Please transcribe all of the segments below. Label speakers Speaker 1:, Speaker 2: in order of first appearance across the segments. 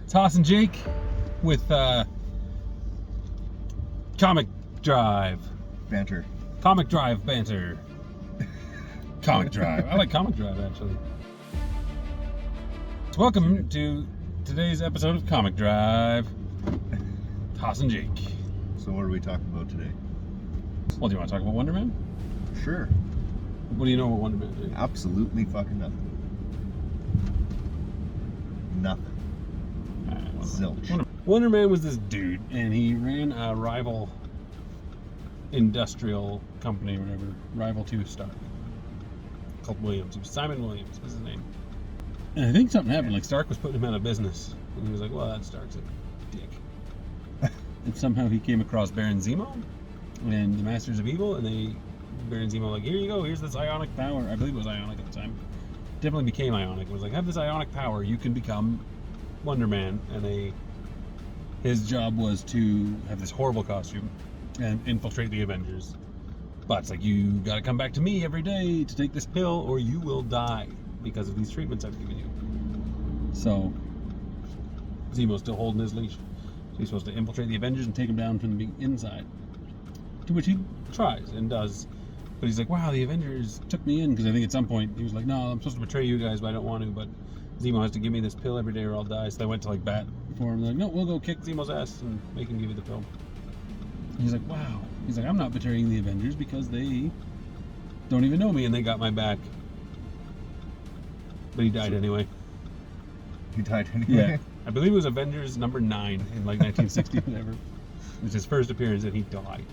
Speaker 1: It's Hauss and Jake with Comic Drive.
Speaker 2: Banter.
Speaker 1: Comic Drive banter. Comic Drive. I like Comic Drive, actually. Welcome to today's episode of Comic Drive. Hauss and Jake.
Speaker 2: So what are we talking about today?
Speaker 1: Well, do you want to talk about Wonder Man?
Speaker 2: Sure.
Speaker 1: What do you know about Wonder Man, Jake?
Speaker 2: Absolutely fucking nothing. Nothing. Zilch.
Speaker 1: Wonder Man was this dude, and he ran a rival industrial company or whatever, rival to Stark, called Williams. It was Simon Williams was his name. And I think something happened, like Stark was putting him out of business, and he was like, well, that Stark's a dick. And somehow he came across Baron Zemo and the Masters of Evil, and Baron Zemo like, here you go, here's this ionic power. I believe it was ionic at the time. Definitely became ionic. It was like, have this ionic power, you can become Wonder Man. And his job was to have this horrible costume and infiltrate the Avengers. But it's like, you gotta come back to me every day to take this pill or you will die because of these treatments I've given you. So Zemo's still holding his leash. So he's supposed to infiltrate the Avengers and take them down from the inside. To which he tries and does. But he's like, wow, the Avengers took me in. Because I think at some point he was like, no, I'm supposed to betray you guys, but I don't want to. But Zemo has to give me this pill every day or I'll die. So they went to like bat for him. They're like, no, we'll go kick Zemo's ass and make him give you the pill. And he's like, wow. He's like, I'm not betraying the Avengers because they don't even know me and they got my back. But he died anyway.
Speaker 2: He died anyway?
Speaker 1: Yeah. I believe it was Avengers number 9 in like 1960 whatever. It was his first appearance and he died.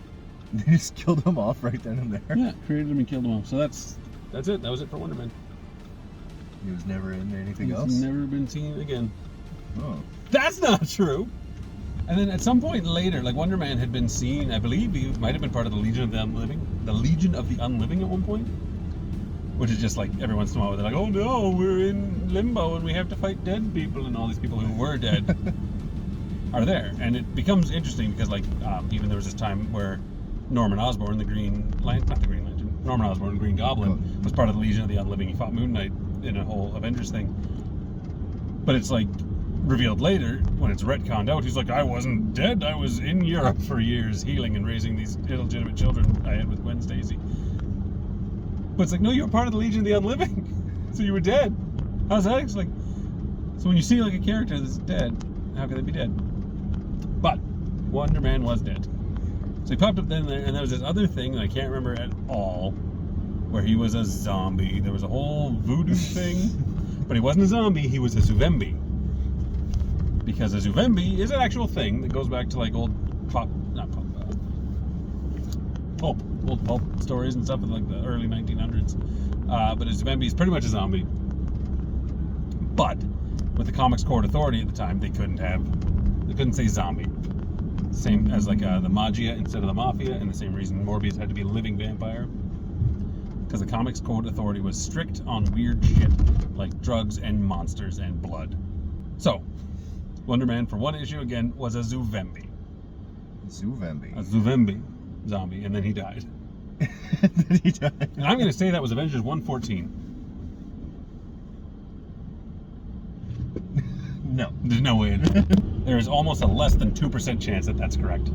Speaker 2: They just killed him off right then and there.
Speaker 1: Yeah, created him and killed him off. So that's it. That was it for Wonder Man.
Speaker 2: He was never in anything else?
Speaker 1: He's never been seen again.
Speaker 2: Oh.
Speaker 1: That's not true! And then at some point later, like Wonder Man had been seen, I believe he might have been part of the Legion of the Unliving. The Legion of the Unliving at one point. Which is just like every once in a while they're like, oh no, we're in limbo and we have to fight dead people, and all these people who were dead are there. And it becomes interesting because like even there was this time where Norman Osborn, Norman Osborn, Green Goblin, was part of the Legion of the Unliving. He fought Moon Knight in a whole Avengers thing. But it's like revealed later when it's retconned out, he's like, I wasn't dead, I was in Europe for years healing and raising these illegitimate children I had with Gwen Stacy. But it's like, no, you were part of the Legion of the Unliving. So you were dead. How's that? It's like, so when you see like a character that's dead, how can they be dead? But Wonder Man was dead. So he popped up then there, and there was this other thing that I can't remember at all, where he was a zombie. There was a whole voodoo thing, but he wasn't a zombie, he was a Zuvembi. Because a Zuvembi is an actual thing that goes back to like old pulp stories and stuff in like the early 1900s. But a Zuvembi is pretty much a zombie. But with the Comics Court Authority at the time, they couldn't say zombie. Same as like the Magia instead of the Mafia, and the same reason Morbius had to be a living vampire. Because the Comics Code Authority was strict on weird shit like drugs and monsters and blood. So, Wonder Man for one issue again was a Zuvembi.
Speaker 2: Zuvembi.
Speaker 1: A Zuvembi zombie, and then he died.
Speaker 2: Then he died.
Speaker 1: And I'm going to say that was Avengers 114.
Speaker 2: No.
Speaker 1: There's no way it is. There is almost a less than 2% chance that that's correct.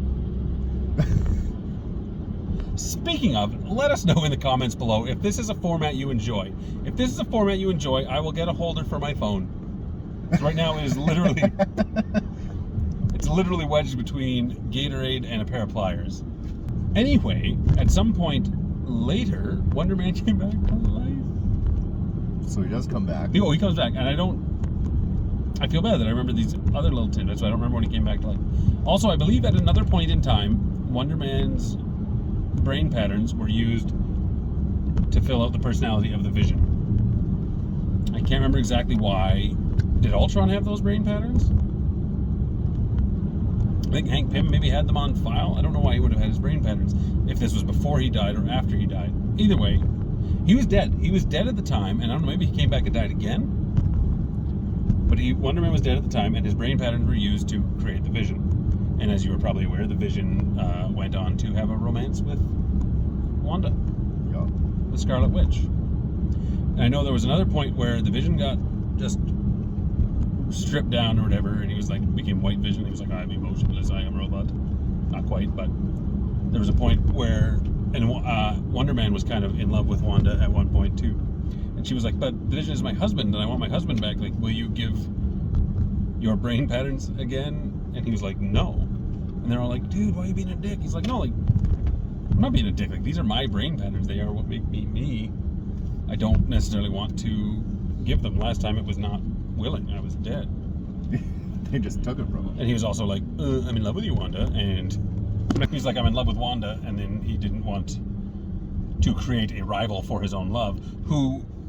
Speaker 1: Speaking of, let us know in the comments below if this is a format you enjoy. If this is a format you enjoy, I will get a holder for my phone. Because right now it is literally... it's literally wedged between Gatorade and a pair of pliers. Anyway, at some point later, Wonder Man came back to life.
Speaker 2: So he does come back.
Speaker 1: Oh, he comes back, and I feel bad that I remember these other little tidbits, so I don't remember when he came back to life. Also, I believe at another point in time, Wonder Man's brain patterns were used to fill out the personality of the Vision. I can't remember exactly why. Did Ultron have those brain patterns? I think Hank Pym maybe had them on file. I don't know why he would have had his brain patterns, if this was before he died or after he died. Either way, he was dead. He was dead at the time, and I don't know, maybe he came back and died again? But Wonder Man was dead at the time, and his brain patterns were used to create the Vision. And as you were probably aware, the Vision went on to have a romance with Wanda, the Scarlet Witch. And I know there was another point where the Vision got just stripped down or whatever, and he was like, became White Vision. He was like, I'm emotionless, I am a robot. Not quite, but there was a point where, and Wonder Man was kind of in love with Wanda at one point too. And she was like, but Vision is my husband, and I want my husband back. Like, will you give your brain patterns again? And he was like, no. And they're all like, dude, why are you being a dick? He's like, no, like, I'm not being a dick. Like, these are my brain patterns. They are what make me me. I don't necessarily want to give them. Last time it was not willing. I was dead.
Speaker 2: They just took it from him.
Speaker 1: And he was also like, I'm in love with you, Wanda. And he's like, I'm in love with Wanda. And then he didn't want to create a rival for his own love.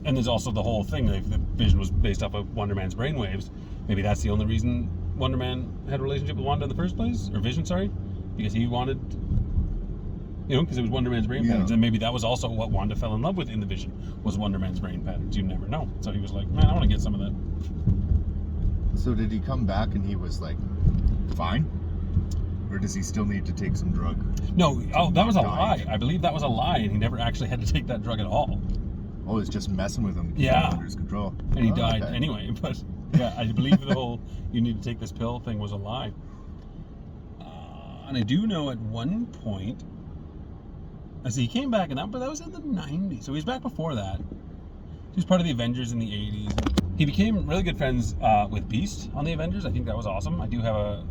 Speaker 1: And there's also the whole thing. Like, the Vision was based off of Wonder Man's brainwaves. Maybe that's the only reason Wonder Man had a relationship with Wanda in the first place. Or Vision, sorry. Because he wanted... because it was Wonder Man's brain patterns, and maybe that was also what Wanda fell in love with in the Vision, was Wonder Man's brain patterns. You never know. So he was like, man, I want to get some of that.
Speaker 2: So did he come back and he was like, fine? Or does he still need to take some drug?
Speaker 1: No, that was a lie. I believe that was a lie, and he never actually had to take that drug at all.
Speaker 2: Oh, it's just messing with him to keep him under his control.
Speaker 1: And he died anyway. But yeah, I believe the whole you need to take this pill thing was a lie. And I do know at one point, I see he came back, but that was in the 90s. So he was back before that. He was part of the Avengers in the 80s. He became really good friends with Beast on the Avengers. I think that was awesome. I do have a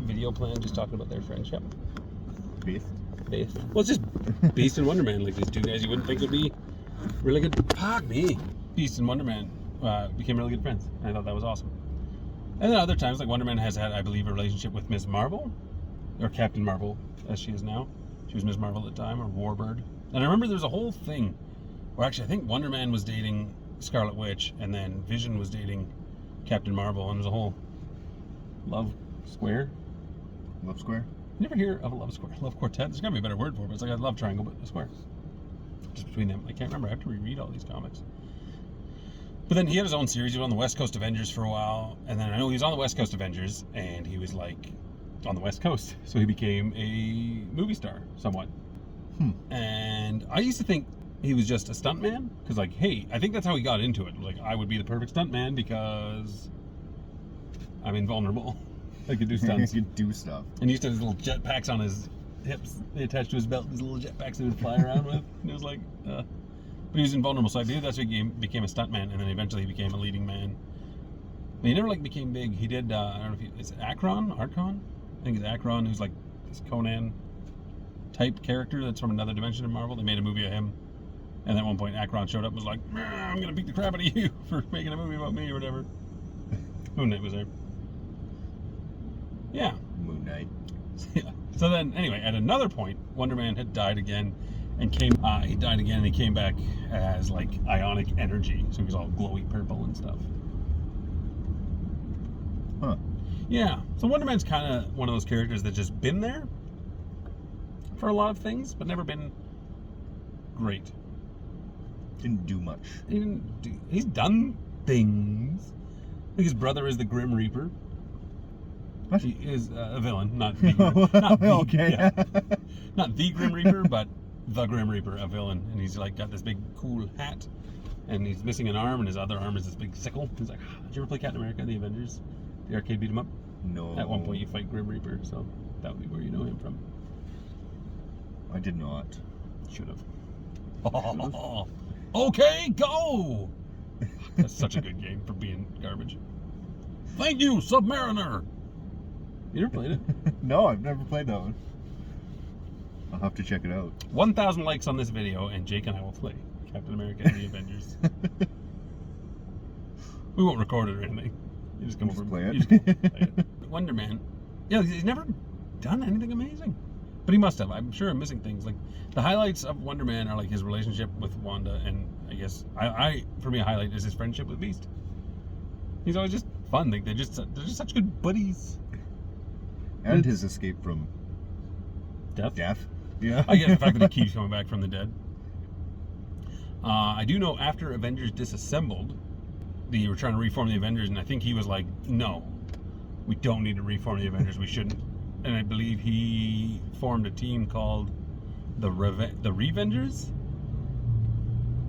Speaker 1: video plan just talking about their friendship.
Speaker 2: Beast?
Speaker 1: Well, it's just Beast and Wonder Man, like these two guys you wouldn't think would be really good. Fuck me. Beast and Wonder Man became really good friends. I thought that was awesome. And then other times, like Wonder Man has had, I believe, a relationship with Ms. Marvel, or Captain Marvel, as she is now. She was Ms. Marvel at the time, or Warbird. And I remember there was a whole thing where actually I think Wonder Man was dating Scarlet Witch, and then Vision was dating Captain Marvel, and there's a whole love square.
Speaker 2: Love square?
Speaker 1: You never hear of a love square, love quartet. There's got to be a better word for it, but it's like a love triangle, but a square. Just between them. I can't remember. I have to reread all these comics. But then he had his own series. He was on the West Coast Avengers for a while, and then I know he was on the West Coast Avengers, and he was like on the West Coast, so he became a movie star somewhat. And I used to think he was just a stuntman, because like, hey, I think that's how he got into it. Like, I would be the perfect stuntman because I'm invulnerable. I could do stunts.
Speaker 2: He could do stuff.
Speaker 1: And he used to have his little jetpacks on his hips. They attached to his belt, these little jetpacks he would fly around with. And it was like, but he was invulnerable, so I believe that's why he became a stuntman, and then eventually he became a leading man. But he never like became big. He did, I don't know if it's Archon? I think it's Akron, who's like this Conan type character that's from another dimension of Marvel. They made a movie of him, and at one point Akron showed up and was like, I'm gonna beat the crap out of you for making a movie about me or whatever. Moon Knight was there. Yeah.
Speaker 2: Moon Knight.
Speaker 1: Yeah. So then, anyway, at another point, Wonder Man had died again, and he died again, and he came back as like ionic energy, so he was all glowy purple and stuff.
Speaker 2: Huh.
Speaker 1: Yeah, so Wonder Man's kind of one of those characters that's just been there for a lot of things, but never been great.
Speaker 2: Didn't do much.
Speaker 1: He's done things. I think his brother is the Grim Reaper.
Speaker 2: What?
Speaker 1: He is a villain, not the Grim,
Speaker 2: okay.
Speaker 1: Yeah, not the Grim Reaper, but the Grim Reaper, a villain. And he's like got this big cool hat, and he's missing an arm, and his other arm is this big sickle. He's like, did you ever play Captain America, the Avengers? The arcade beat him up?
Speaker 2: No. At
Speaker 1: one point you fight Grim Reaper, so that would be where you know him from.
Speaker 2: I did not.
Speaker 1: Should have. Oh, okay, go! That's such a good game for being garbage. Thank you, Submariner! You never played it?
Speaker 2: No, I've never played that one. I'll have to check it out.
Speaker 1: 1,000 likes on this video, and Jake and I will play Captain America and the Avengers. We won't record it or anything. You just come over and
Speaker 2: play it.
Speaker 1: You just come over and play it. Wonder Man, yeah, he's never done anything amazing. But he must have. I'm sure I'm missing things. Like, the highlights of Wonder Man are like his relationship with Wanda, and I guess for me a highlight is his friendship with Beast. He's always just fun. Like, they're just such good buddies.
Speaker 2: And his escape from
Speaker 1: death.
Speaker 2: Yeah.
Speaker 1: I guess the fact that he keeps coming back from the dead. I do know after Avengers disassembled, they were trying to reform the Avengers, and I think he was like, no, we don't need to reform the Avengers. We shouldn't. And I believe he formed a team called the Revengers,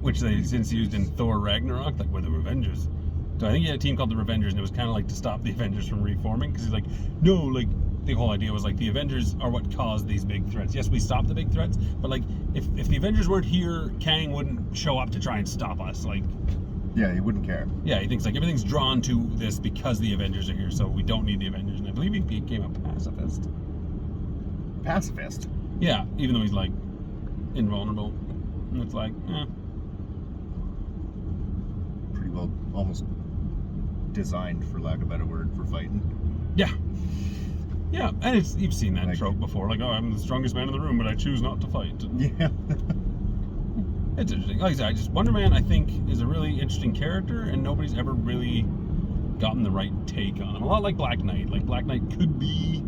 Speaker 1: which they since used in Thor Ragnarok, like we're the Revengers. So I think he had a team called the Revengers, and it was kind of like to stop the Avengers from reforming, because he's like, no, like, the whole idea was like the Avengers are what caused these big threats. Yes, we stopped the big threats, but like if the Avengers weren't here, Kang wouldn't show up to try and stop us. Like,
Speaker 2: yeah, he wouldn't care.
Speaker 1: yeah, he thinks like everything's drawn to this because the Avengers are here, so we don't need the Avengers. And I believe he became a pacifist.
Speaker 2: Pacifist?
Speaker 1: Yeah, even though he's like invulnerable. And it's like,
Speaker 2: Pretty well, almost designed, for lack of a better word, for fighting.
Speaker 1: yeah. Yeah, and you've seen that
Speaker 2: Like,
Speaker 1: trope before. Like, oh, I'm the strongest man in the room, but I choose not to fight.
Speaker 2: Yeah.
Speaker 1: It's interesting. Like I said, Wonder Man, I think, is a really interesting character, and nobody's ever really gotten the right take on him. A lot like Black Knight. Like, Black Knight could be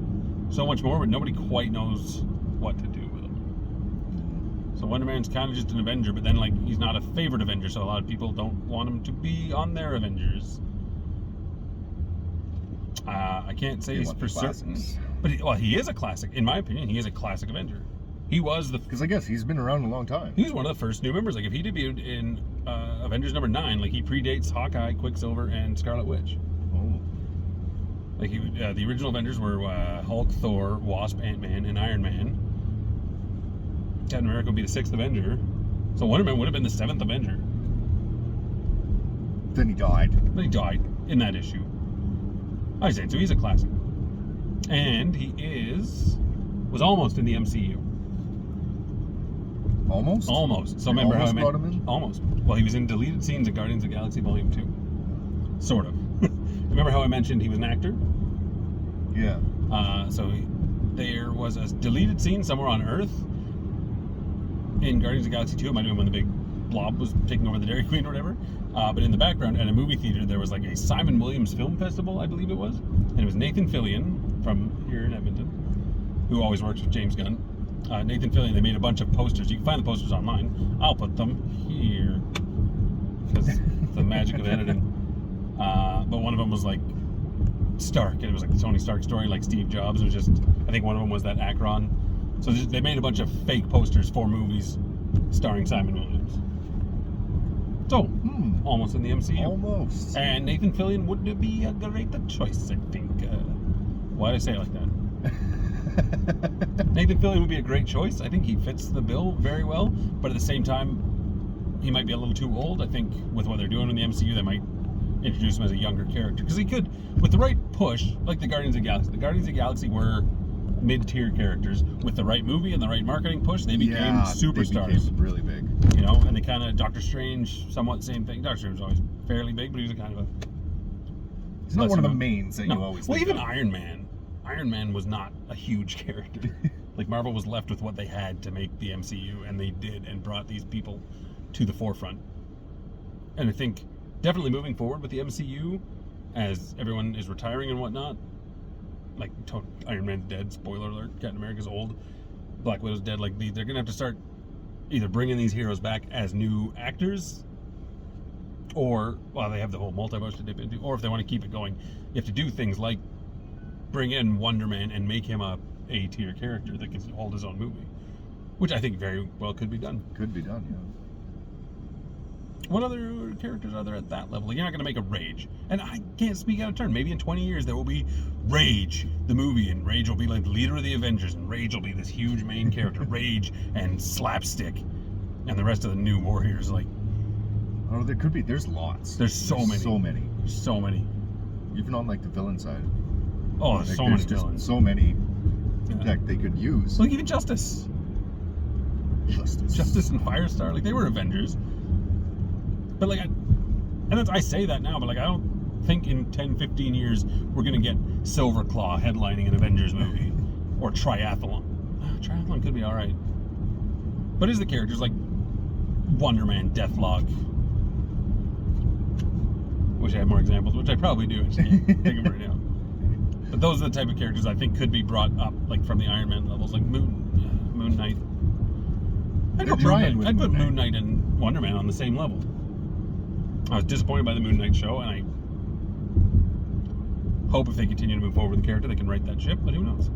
Speaker 1: so much more, but nobody quite knows what to do with him. So Wonder Man's kind of just an Avenger, but then, like, he's not a favorite Avenger, so a lot of people don't want him to be on their Avengers. I can't say he's for certain, but he is a classic. In my opinion, he is a classic Avenger. He was
Speaker 2: because I guess he's been around a long time.
Speaker 1: He was one of the first new members. Like, if he debuted in Avengers number 9, like, he predates Hawkeye, Quicksilver, and Scarlet Witch.
Speaker 2: Oh.
Speaker 1: Like, the original Avengers were Hulk, Thor, Wasp, Ant-Man, and Iron Man. Captain America would be the 6th Avenger. So Wonder Man would have been the 7th Avenger.
Speaker 2: Then he died.
Speaker 1: But he died in that issue. I say, so he's a classic. And he was almost in the MCU.
Speaker 2: Almost?
Speaker 1: Almost. So remember how I
Speaker 2: brought him in?
Speaker 1: Almost. Well, he was in deleted scenes of Guardians of the Galaxy Volume 2. Sort of. Remember how I mentioned he was an actor?
Speaker 2: Yeah.
Speaker 1: There was a deleted scene somewhere on Earth in Guardians of the Galaxy 2. It might have been when the big blob was taking over the Dairy Queen or whatever. But in the background, at a movie theater, there was like a Simon Williams Film Festival, I believe it was. And it was Nathan Fillion from here in Edmonton, who always works with James Gunn. Nathan Fillion, they made a bunch of posters. You can find the posters online. I'll put them here, because it's the magic of editing. But one of them was like Stark, and it was like the Tony Stark story, like Steve Jobs. It was just, I think one of them was that Akron. So they made a bunch of fake posters for movies starring Simon Williams. So, almost in the MCU.
Speaker 2: Almost.
Speaker 1: And Nathan Fillion would be a great choice, I think. Why did I say it like that? Nathan Fillion would be a great choice. I think he fits the bill very well, but at the same time, he might be a little too old. I think with what they're doing in the MCU, they might introduce him as a younger character. Because he could, with the right push, like the Guardians of the Galaxy. The Guardians of the Galaxy were mid-tier characters. With the right movie and the right marketing push, they became superstars.
Speaker 2: They became really big.
Speaker 1: You know, and they kind of, Doctor Strange, somewhat same thing. Doctor Strange was always fairly big, but he was a kind of a...
Speaker 2: He's not one of the mains that you always think
Speaker 1: even
Speaker 2: of.
Speaker 1: Iron Man. Iron Man was not a huge character. Like, Marvel was left with what they had to make the MCU, and they did, and brought these people to the forefront. And I think definitely moving forward with the MCU, as everyone is retiring and whatnot, like Iron Man's dead, spoiler alert, Captain America's old, Black Widow's dead, like they're gonna have to start either bringing these heroes back as new actors, or, well, they have the whole multiverse to dip into, or if they want to keep it going, you have to do things like bring in Wonder Man and make him a A-tier character that can hold his own movie, which I think very well could be done.
Speaker 2: Could be done, yeah.
Speaker 1: What other characters are there at that level? Like, you're not going to make a Rage. And I can't speak out of turn. Maybe in 20 years there will be Rage, the movie, and Rage will be like the leader of the Avengers, and Rage will be this huge main character. Rage and Slapstick and the rest of the new Warriors. Like,
Speaker 2: oh, there could be. There's lots.
Speaker 1: There's so many.
Speaker 2: So many.
Speaker 1: So many.
Speaker 2: Even on, like, the villain side.
Speaker 1: Oh, there's so many villains.
Speaker 2: So many that they could use.
Speaker 1: Like, even Justice and Firestar, like, they were Avengers. But, like, I say that now, but, like, I don't think in 10, 15 years we're going to get Silverclaw headlining an Avengers movie. Or Triathlon. Triathlon could be alright. But is the characters like Wonder Man, Deathlock? Wish I had more examples, which I probably do. I just can't think of them right now. But those are the type of characters I think could be brought up, like, from the Iron Man levels, like Moon Knight. I'd put Moon Knight and Wonder Man on the same level. I was disappointed by the Moon Knight show, and I hope if they continue to move forward with the character, they can right that ship, but who knows?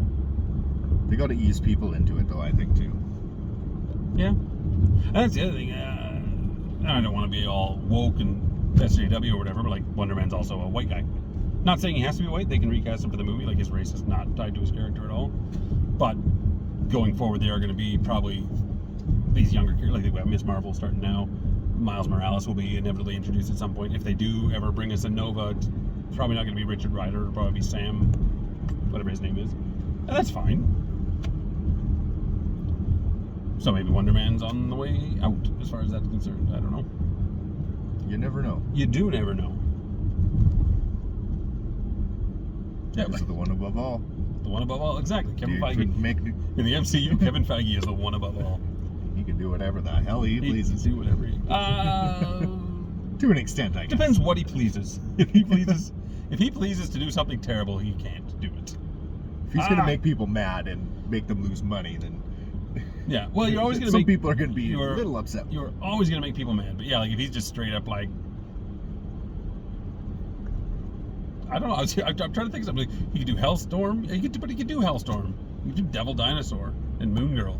Speaker 2: They got to ease people into it, though, I think, too.
Speaker 1: Yeah. And that's the other thing. I don't want to be all woke and SJW or whatever, but like Wonder Man's also a white guy. Not saying he has to be white. They can recast him for the movie. Like his race is not tied to his character at all. But going forward, they are going to be probably these younger characters. Like we have Miss Marvel starting now. Miles Morales will be inevitably introduced at some point. If they do ever bring us a Nova, it's probably not going to be Richard Rider. It'll probably be Sam, whatever his name is. And that's fine. So maybe Wonder Man's on the way out as far as that's concerned. I don't know.
Speaker 2: You never know.
Speaker 1: You do never know. Yeah,
Speaker 2: He's the one above all.
Speaker 1: The one above all, exactly. Kevin Feige.
Speaker 2: In
Speaker 1: the MCU, Kevin Feige is the one above all.
Speaker 2: He can do whatever the hell he pleases.
Speaker 1: He can do whatever he...
Speaker 2: to an extent, I guess.
Speaker 1: Depends what he pleases. If he pleases to do something terrible, he can't do it.
Speaker 2: If he's going to make people mad and make them lose money, then...
Speaker 1: Yeah, well, you're always going to make...
Speaker 2: Some people are going to be a little upset.
Speaker 1: You're always going to make people mad. But yeah, like if he's just straight up like... I don't know. I'm trying to think of something. He could do Hellstorm. But he could do Hellstorm. He could do Devil Dinosaur and Moon Girl.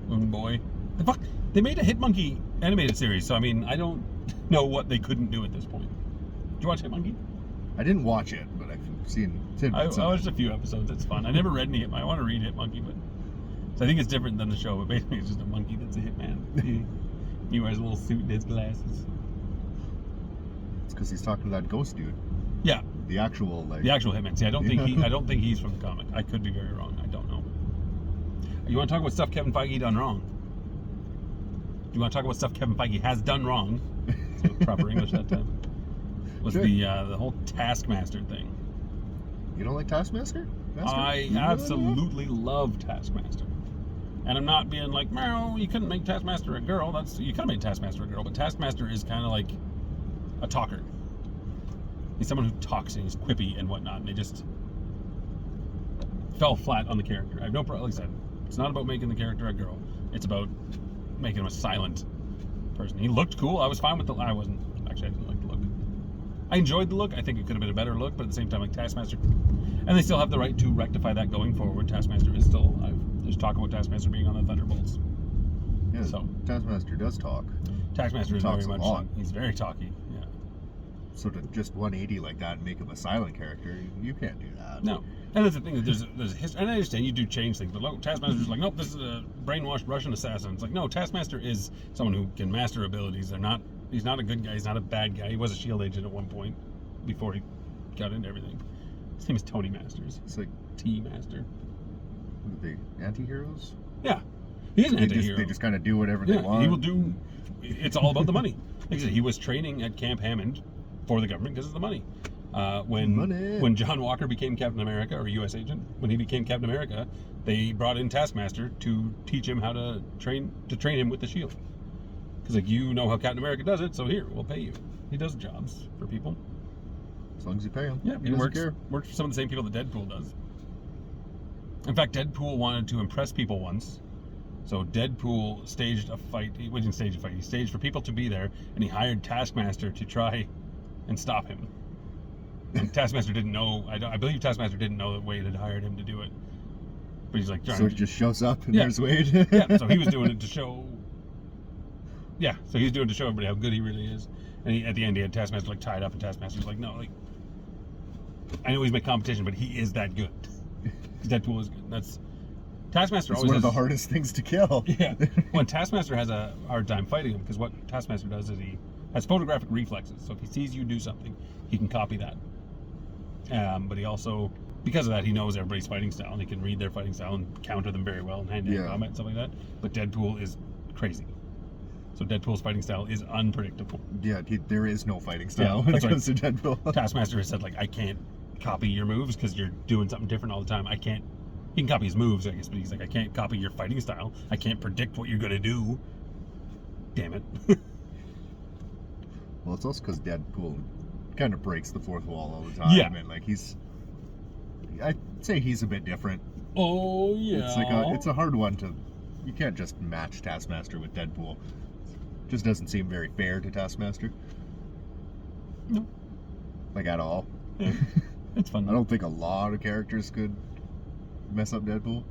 Speaker 1: Moon Boy. The fuck? They made a Hitmonkey animated series, so I mean, I don't know what they couldn't do at this point. Did you watch Hitmonkey?
Speaker 2: I didn't watch it, but I've seen tidbits.
Speaker 1: I watched a few episodes. It's fun. I never read any. I want to read Hitmonkey, but so I think it's different than the show. But basically, it's just a monkey that's a hitman. He wears a little suit and his glasses.
Speaker 2: It's because he's talking to that ghost dude.
Speaker 1: Yeah.
Speaker 2: The actual
Speaker 1: hitman. See, I don't think he's from the comic. I could be very wrong. I don't know. You want to talk about stuff Kevin Feige done wrong? Do you want to talk about stuff Kevin Feige has done wrong? So proper English that time. Was
Speaker 2: sure.
Speaker 1: The whole Taskmaster thing.
Speaker 2: You don't like Taskmaster?
Speaker 1: I absolutely love Taskmaster. And I'm not being like, no, you couldn't make Taskmaster a girl. You could have made Taskmaster a girl, but Taskmaster is kind of like a talker. He's someone who talks and he's quippy and whatnot, and they just fell flat on the character. I have no problem. Like I said, it's not about making the character a girl. It's about making him a silent person. He looked cool. I was fine with I didn't like the look. I enjoyed the look. I think it could have been a better look, but at the same time, like Taskmaster, and they still have the right to rectify that going forward. Taskmaster is still alive. There's talk about Taskmaster being on the Thunderbolts.
Speaker 2: Yeah, so Taskmaster does talk.
Speaker 1: Taskmaster is very much. He's very talky. Yeah.
Speaker 2: So to just 180 like that and make him a silent character, you can't do that.
Speaker 1: No. And that's the thing, there's history, and I understand you do change things, but Taskmaster's like, nope, this is a brainwashed Russian assassin. It's like, no, Taskmaster is someone who can master abilities. He's not a good guy, he's not a bad guy. He was a SHIELD agent at one point before he got into everything. His name is Tony Masters.
Speaker 2: It's like
Speaker 1: T-Master.
Speaker 2: The anti-heroes?
Speaker 1: Yeah. He is an anti-hero.
Speaker 2: They just kind of do whatever they want.
Speaker 1: He will do, it's all about the money. Like I said, he was training at Camp Hammond for the government because of the money. When John Walker became Captain America, or a U.S. agent, when he became Captain America, they brought in Taskmaster to teach him how to train him with the shield. Because like, you know how Captain America does it, so here, we'll pay you. He does jobs for people.
Speaker 2: As long as you pay him.
Speaker 1: Yeah, he works for some of the same people that Deadpool does. In fact, Deadpool wanted to impress people once. So Deadpool staged a fight. He didn't stage a fight. He staged for people to be there, and he hired Taskmaster to try and stop him. And Taskmaster didn't know. I believe Taskmaster didn't know that Wade had hired him to do it. But he's like,
Speaker 2: so he just shows up and there's Wade.
Speaker 1: Yeah. So he was doing it to show. Yeah. So he's doing it to show everybody how good he really is. And at the end, he had Taskmaster like tied up, and Taskmaster's like, no, like, I know he's my competition, but he is that good. Deadpool is good. Taskmaster
Speaker 2: it's
Speaker 1: always
Speaker 2: one
Speaker 1: has,
Speaker 2: of the hardest things to kill.
Speaker 1: Yeah. When Taskmaster has a hard time fighting him, because what Taskmaster does is he has photographic reflexes. So if he sees you do something, he can copy that. But he also, because of that, he knows everybody's fighting style, and he can read their fighting style and counter them very well in hand-to-hand combat and stuff like that. But Deadpool is crazy. So Deadpool's fighting style is unpredictable.
Speaker 2: Yeah, there is no fighting style when it comes to Deadpool.
Speaker 1: Taskmaster has said, like, I can't copy your moves because you're doing something different all the time. He can copy his moves, I guess, but he's like, I can't copy your fighting style. I can't predict what you're going to do. Damn it.
Speaker 2: Well, it's also because Deadpool kind of breaks the fourth wall all the time.
Speaker 1: Yeah.
Speaker 2: And, like, I'd say he's a bit different.
Speaker 1: Oh, yeah.
Speaker 2: It's a hard one to... You can't just match Taskmaster with Deadpool. It just doesn't seem very fair to Taskmaster.
Speaker 1: No.
Speaker 2: Like, at all.
Speaker 1: Yeah. It's fun.
Speaker 2: I don't think a lot of characters could mess up Deadpool.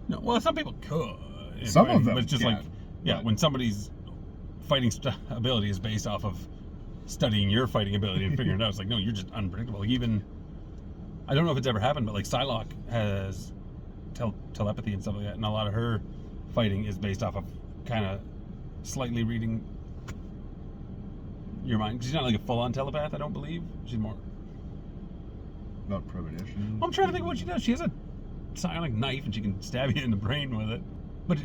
Speaker 1: No, well, some people could.
Speaker 2: Some of them.
Speaker 1: But it's just when somebody's fighting ability is based off of studying your fighting ability and figuring it out. It's like, no, you're just unpredictable. Like, even, I don't know if it's ever happened, but like Psylocke has telepathy and stuff like that, and a lot of her fighting is based off of kind of slightly reading your mind. She's not like a full-on telepath, I don't believe. She's more...
Speaker 2: Not premonition.
Speaker 1: I'm trying to think of what she does. She has a psionic knife and she can stab you in the brain with it. But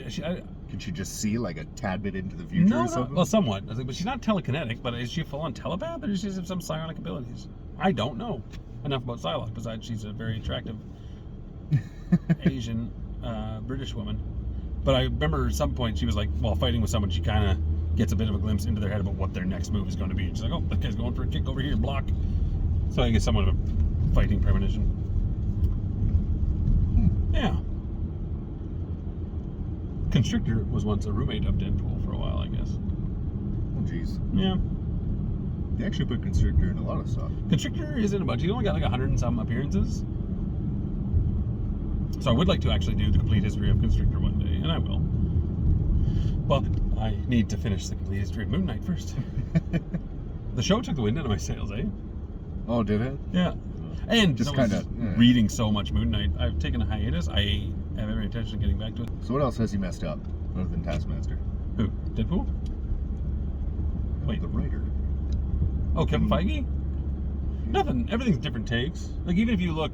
Speaker 2: can she just see like a tad bit into the future or something?
Speaker 1: Well, somewhat. I was like, but she's not telekinetic, but is she a full-on telepath or does she have some psionic abilities? I don't know enough about Psylocke, besides she's a very attractive Asian British woman. But I remember at some point she was like, while fighting with someone, she kind of gets a bit of a glimpse into their head about what their next move is going to be. She's like, oh, that guy's going for a kick over here, block. So I guess somewhat of a fighting premonition. Yeah. Constrictor was once a roommate of Deadpool for a while, I guess.
Speaker 2: Oh, jeez.
Speaker 1: Yeah.
Speaker 2: They actually put Constrictor in a lot of stuff.
Speaker 1: Constrictor is in a bunch. He only got like 100 and some appearances. So I would like to actually do the complete history of Constrictor one day, and I will. But I need to finish the complete history of Moon Knight first. The show took the wind out of my sails, eh?
Speaker 2: Oh, did it?
Speaker 1: Yeah. And
Speaker 2: just
Speaker 1: kind of reading so much Moon Knight, I've taken a hiatus. I have every intention of getting back to it.
Speaker 2: So what else has he messed up other than Taskmaster?
Speaker 1: Who? Deadpool? Wait.
Speaker 2: The writer.
Speaker 1: Oh, Kevin Feige? Nothing. Everything's different takes. Like, even if you look...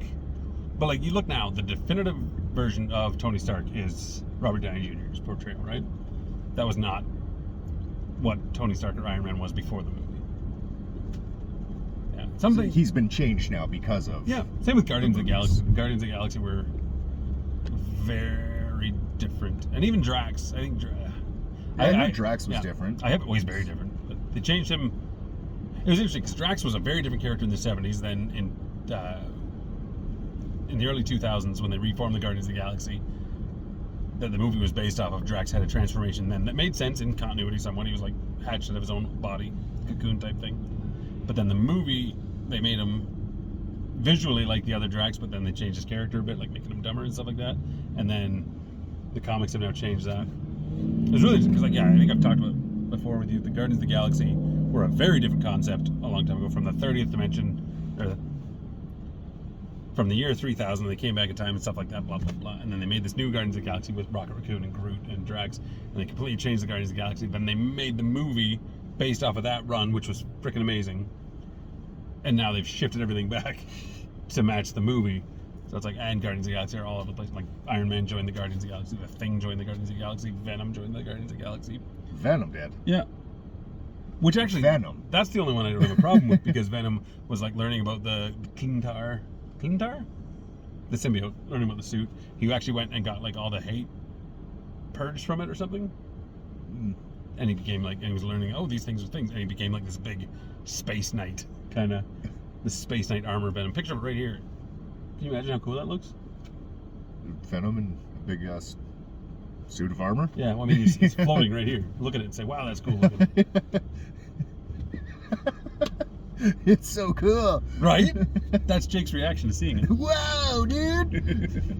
Speaker 1: But, like, you look now, the definitive version of Tony Stark is Robert Downey Jr.'s portrayal, right? That was not what Tony Stark or Iron Man was before the movie. Yeah. Something...
Speaker 2: So he's been changed now because of...
Speaker 1: Yeah. Same with Guardians of the Galaxy. Guardians of the Galaxy were very different. And even Drax. I think...
Speaker 2: I heard Drax was different.
Speaker 1: Well, he's very different. But they changed him... It was interesting because Drax was a very different character in the 70s than in the early 2000s when they reformed the Guardians of the Galaxy. That the movie was based off of. Drax had a transformation then that made sense in continuity somewhat. He was like hatched out of his own body, cocoon type thing. But then the movie, they made him visually like the other Drax, but then they changed his character a bit, like making him dumber and stuff like that. And then the comics have now changed that. It was really because, like, yeah, I think I've talked about it before with you. The Guardians of the Galaxy were a very different concept a long time ago, from the 30th dimension, or from the year 3000. They came back in time and stuff like that, blah blah blah. And then they made this new Guardians of the Galaxy with Rocket Raccoon and Groot and Drax, and they completely changed the Guardians of the Galaxy. Then they made the movie based off of that run, which was freaking amazing. And now they've shifted everything back to match the movie. So it's like, and Guardians of the Galaxy are all over the place. Like, Iron Man joined the Guardians of the Galaxy, The Thing joined the Guardians of the Galaxy, Venom joined the Guardians of the Galaxy.
Speaker 2: Venom did?
Speaker 1: Yeah. Which actually,
Speaker 2: Venom.
Speaker 1: That's the only one I don't have a problem with, because Venom was like learning about the Clintar? The symbiote, learning about the suit. He actually went and got like all the hate purged from it or something. And he became like, and he was learning, oh, these things are things. And he became like this big space knight, kind of, the space knight armor Venom. Picture of it right here. Can you imagine how cool that looks?
Speaker 2: Venom in a big ass suit of armor?
Speaker 1: Yeah, well, I mean, he's floating right here. Look at it and say, wow, that's cool looking.
Speaker 2: It's so cool.
Speaker 1: Right? That's Jake's reaction to seeing it.
Speaker 2: Wow, dude!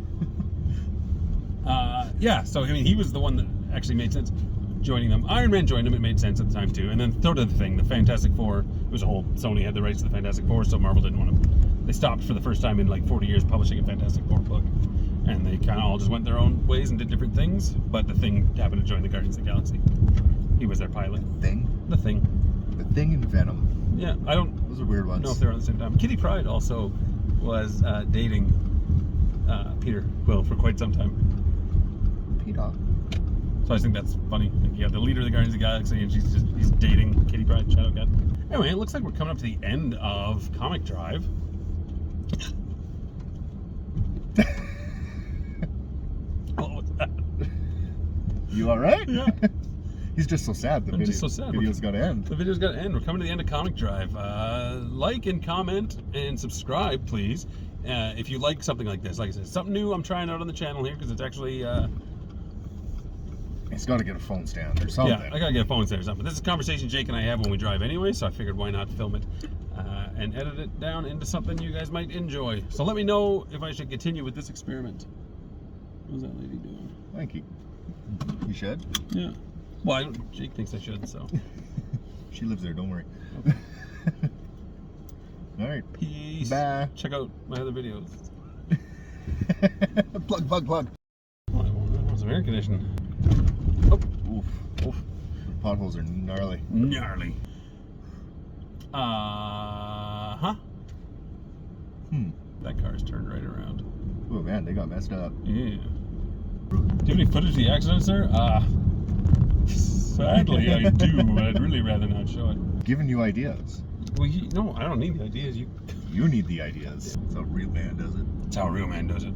Speaker 1: Yeah, so, I mean, he was the one that actually made sense joining them. Iron Man joined them, it made sense at the time, too. And then so did the Thing, the Fantastic Four. It was a whole, Sony had the rights to the Fantastic Four, so Marvel didn't want to... They stopped for the first time in like 40 years publishing a Fantastic Four book. And they kind of all just went their own ways and did different things. But the Thing happened to join the Guardians of the Galaxy. He was their pilot.
Speaker 2: Thing?
Speaker 1: The Thing.
Speaker 2: The Thing and Venom.
Speaker 1: Yeah, I don't...
Speaker 2: Those are weird ones.
Speaker 1: know if they were at the same time. Kitty Pryde also was dating Peter Quill for quite some time.
Speaker 2: Peter.
Speaker 1: So I think that's funny. Like, you have the leader of the Guardians of the Galaxy, and he's dating Kitty Pryde, Shadowcat. Anyway, it looks like we're coming up to the end of Comic Drive. What was that?
Speaker 2: You alright?
Speaker 1: Yeah.
Speaker 2: He's just so sad.
Speaker 1: I'm just so sad.
Speaker 2: Video's got to end.
Speaker 1: The video's got to end. We're coming to the end of Comic Drive. Like and comment and subscribe, please. If you like something like this. Like I said, something new I'm trying out on the channel here, because it's actually...
Speaker 2: He's got to get a phone stand or something.
Speaker 1: Yeah, I got to get a phone stand or something. This is a conversation Jake and I have when we drive anyway, so I figured why not film it and edit it down into something you guys might enjoy. So let me know if I should continue with this experiment. What's that lady doing?
Speaker 2: Thank you. You should?
Speaker 1: Yeah. Well, Jake thinks I should, so.
Speaker 2: She lives there, don't worry.
Speaker 1: Okay.
Speaker 2: Alright.
Speaker 1: Peace.
Speaker 2: Bye.
Speaker 1: Check out my other videos.
Speaker 2: Plug.
Speaker 1: Oh, I want some air conditioning. Oh.
Speaker 2: Oof.
Speaker 1: Oof.
Speaker 2: Potholes are gnarly.
Speaker 1: Gnarly. Huh? That car's turned right around.
Speaker 2: Oh man, they got messed up.
Speaker 1: Yeah. Do you have any footage of the accident, sir? Sadly, I do, but I'd really rather not show it.
Speaker 2: Giving you ideas.
Speaker 1: Well, no, I don't need the ideas.
Speaker 2: You need the ideas. That's how a real man does it.
Speaker 1: That's how a real man does it.